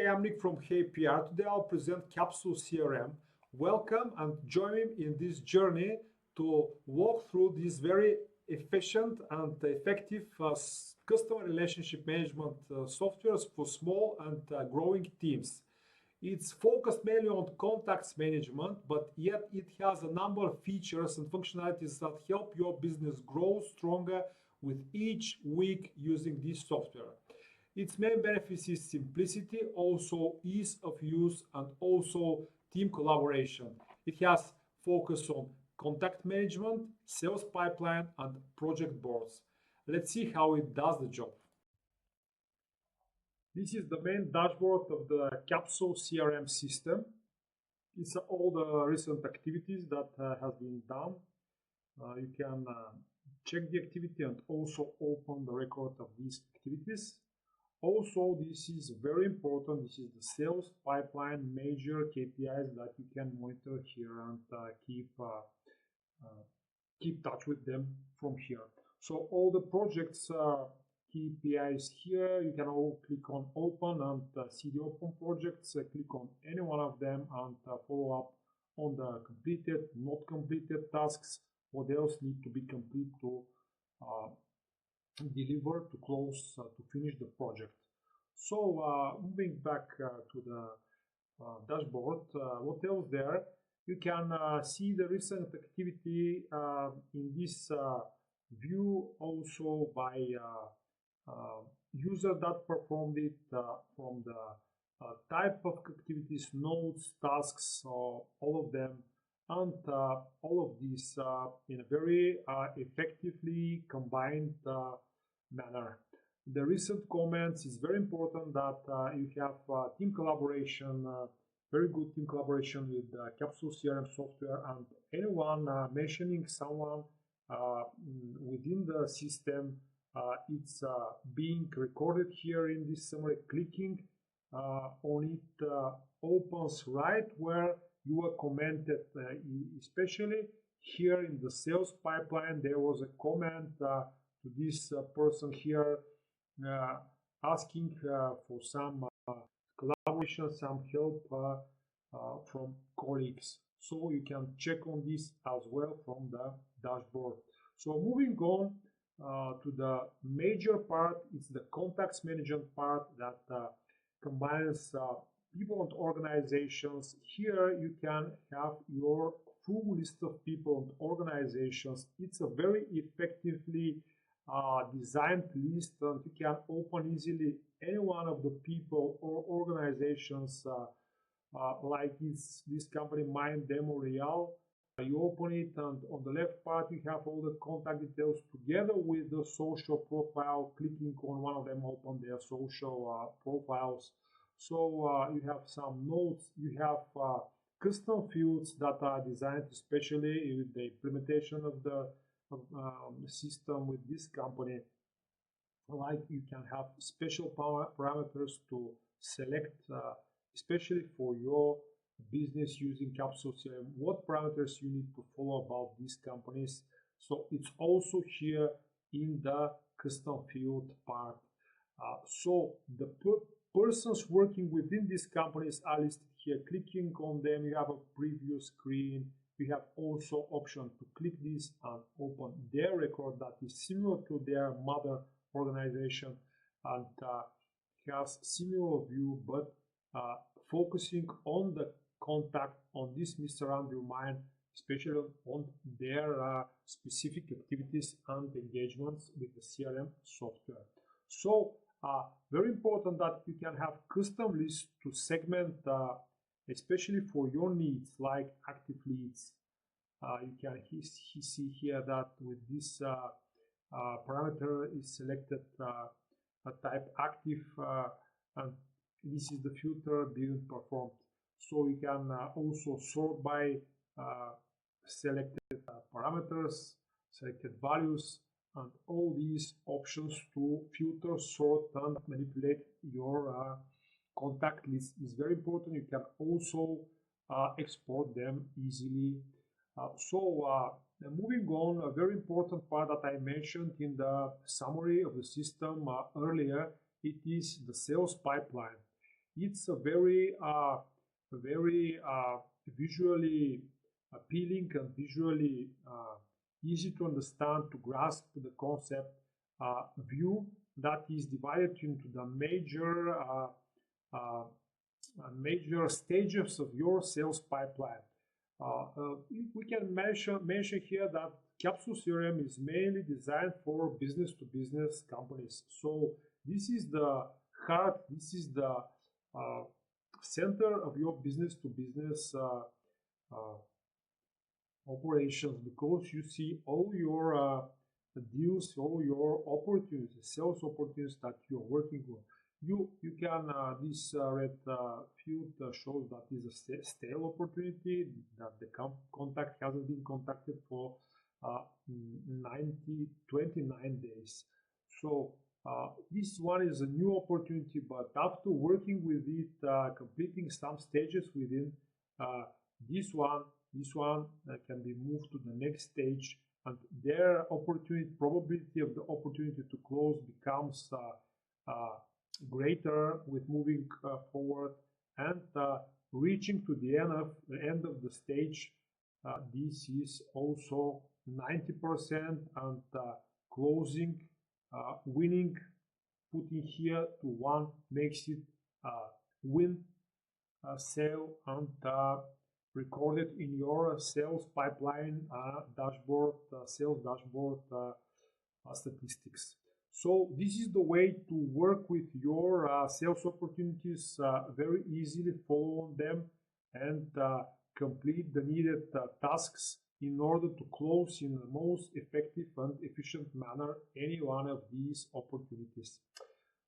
I'm Nick from HeyPR. Today I'll present Capsule CRM. Welcome and join me in this journey to walk through this very efficient and effective customer relationship management softwares for small and growing teams. It's focused mainly on contacts management, but yet it has a number of features and functionalities that help your business grow stronger with each week using this software. Its main benefits is simplicity, also ease of use, and also team collaboration. It has focus on contact management, sales pipeline, and project boards. Let's see how it does the job. This is the main dashboard of the Capsule CRM system. It's all the recent activities that have been done. You can check the activity and also open the record of these activities. Also, this is very important. This is the sales pipeline major KPIs that you can monitor here and keep touch with them from here. So all the projects KPIs here, you can all click on open and see the open projects. Click on any one of them and follow up on the completed, not completed tasks. What else need to be complete to deliver, to close, to finish the project. So moving back to the dashboard, what else there? You can see the recent activity in this view, also by user that performed it, from the type of activities, nodes, tasks, all of them, and all of these in a very effectively combined manner. The recent comments is very important that you have team collaboration, very good team collaboration with Capsule CRM software, and anyone mentioning someone within the system, it's being recorded here in this summary. Clicking on it opens right where you were commented, especially here in the sales pipeline. There was a comment to this person here asking for some collaboration, some help from colleagues. So you can check on this as well from the dashboard. So moving on to the major part, it's the contacts management part that combines people and organizations. Here you can have your full list of people and organizations. It's a very effectively designed list, and you can open easily any one of the people or organizations, like this company Mind Demo Real. You open it, and on the left part you have all the contact details together with the social profile. Clicking on one of them open their social profiles. So you have some notes, you have custom fields that are designed especially with the implementation of the system with this company. Like you can have special parameters to select, especially for your business using Capsule CRM, what parameters you need to follow about these companies. So it's also here in the custom field part. So the persons working within these companies are listed here. Clicking on them, you have a preview screen. You have also option to click this and open their record that is similar to their mother organization, and has similar view, but focusing on the contact on this Mr. Andrew Mine, especially on their specific activities and engagements with the CRM software. So very important that you can have custom lists to segment, especially for your needs, like active leads. You can see here that with this parameter is selected a type active, and this is the filter being performed. So you can also sort by selected parameters, selected values, and all these options to filter, sort, and manipulate your contact list is very important. You can also export them easily. Moving on, a very important part that I mentioned in the summary of the system earlier, it is the sales pipeline. It's a very visually appealing and visually easy to understand, to grasp the concept view that is divided into the major stages of your sales pipeline. We can mention here that Capsule CRM is mainly designed for business-to-business companies. So this is the heart, this is the center of your business-to-business operations, because you see all your deals, all your opportunities, sales opportunities that you're working on. You can this red field shows that is a stale opportunity, that the contact hasn't been contacted for 29 days. So this one is a new opportunity, but after working with it, completing some stages within this one can be moved to the next stage, and their probability of the opportunity to close becomes greater with moving forward and reaching to the end of the stage. This is also 90%, and closing, winning, putting here to 1 makes it win sale, and recorded in your sales pipeline dashboard, sales dashboard statistics. So this is the way to work with your sales opportunities, very easily follow them and complete the needed tasks in order to close in the most effective and efficient manner any one of these opportunities.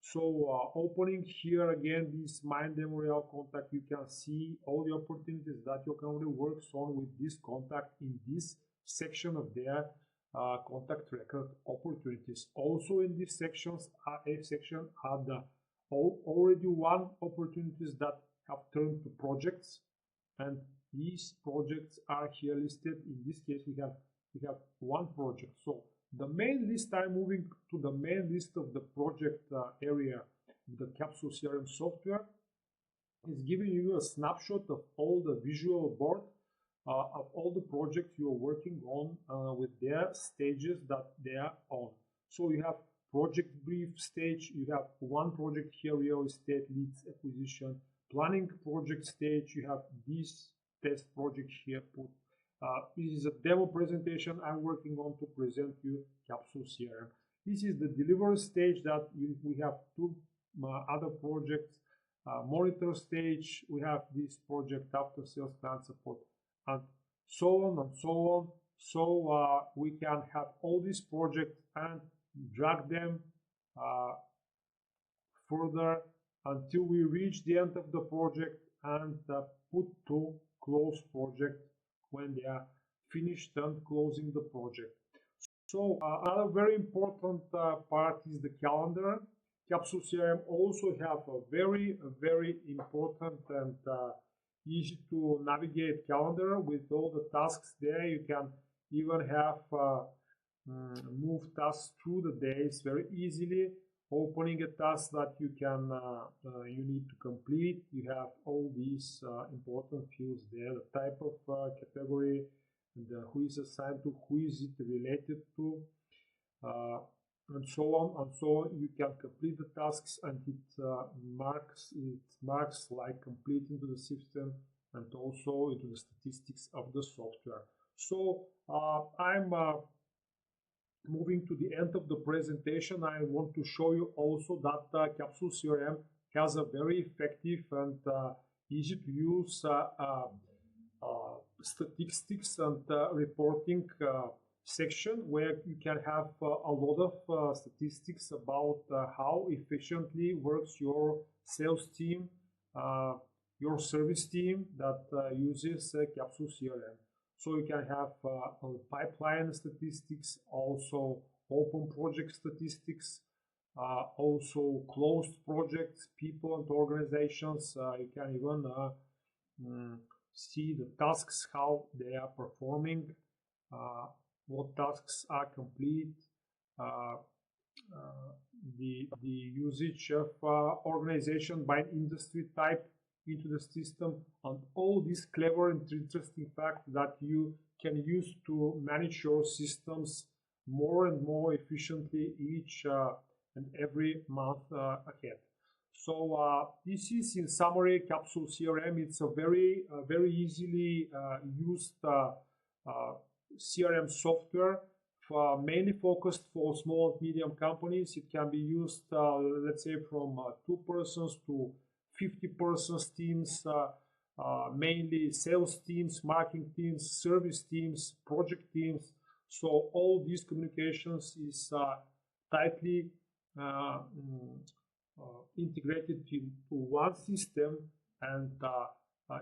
So opening here again this My Demo Real contact, you can see all the opportunities that your company works on with this contact in this section of their contact record opportunities. Also in this section are the already won opportunities that have turned to projects, and these projects are here listed. In this case we have 1 project. So the main list, I'm moving to the main list of the project area. The Capsule CRM software is giving you a snapshot of all the visual board of all the projects you are working on with their stages that they are on. So you have project brief stage, you have 1 project here, real estate leads acquisition, planning project stage, you have this test project here put. This is a demo presentation I'm working on to present you Capsule CRM. This is the delivery stage that we have 2 other projects. Monitor stage, we have this project after sales client support, and so on and so on. So we can have all these projects and drag them further until we reach the end of the project and put to close project when they are finished and closing the project. So another very important part is the calendar. Capsule CRM also have a very important and easy to navigate calendar with all the tasks there. You can even have move tasks through the days very easily. Opening a task that you need to complete, you have all these important fields there, the type of category, and who is assigned to, who is it related to, and so on and so on. You can complete the tasks, and it marks like complete into the system and also into the statistics of the software. So I'm moving to the end of the presentation. I want to show you also that Capsule CRM has a very effective and easy to use statistics and reporting section, where you can have a lot of statistics about how efficiently works your sales team, your service team that uses Capsule CRM. So you can have pipeline statistics, also open project statistics, also closed projects, people and organizations. You can even see the tasks, how they are performing, what tasks are complete, the usage of organization by industry type into the system, and all these clever and interesting facts that you can use to manage your systems more and more efficiently each and every month ahead. So this is, in summary, Capsule CRM. It's a very easily used CRM software, mainly focused for small and medium companies. It can be used, let's say, from 2 persons to 50 persons teams, mainly sales teams, marketing teams, service teams, project teams. So all these communications is tightly integrated into one system, and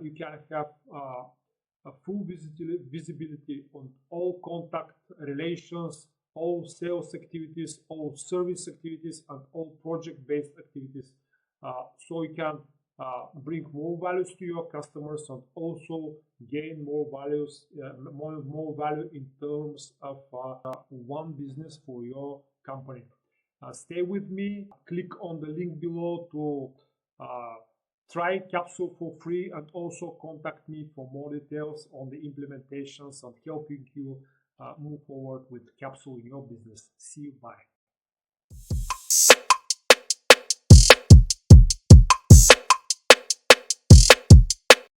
you can have a full visibility on all contact relations, all sales activities, all service activities, and all project-based activities. So you can bring more values to your customers and also gain more values, more value in terms of one business for your company. Stay with me. Click on the link below to try Capsule for free, and also contact me for more details on the implementations and helping you move forward with Capsule in your business. See you. Bye.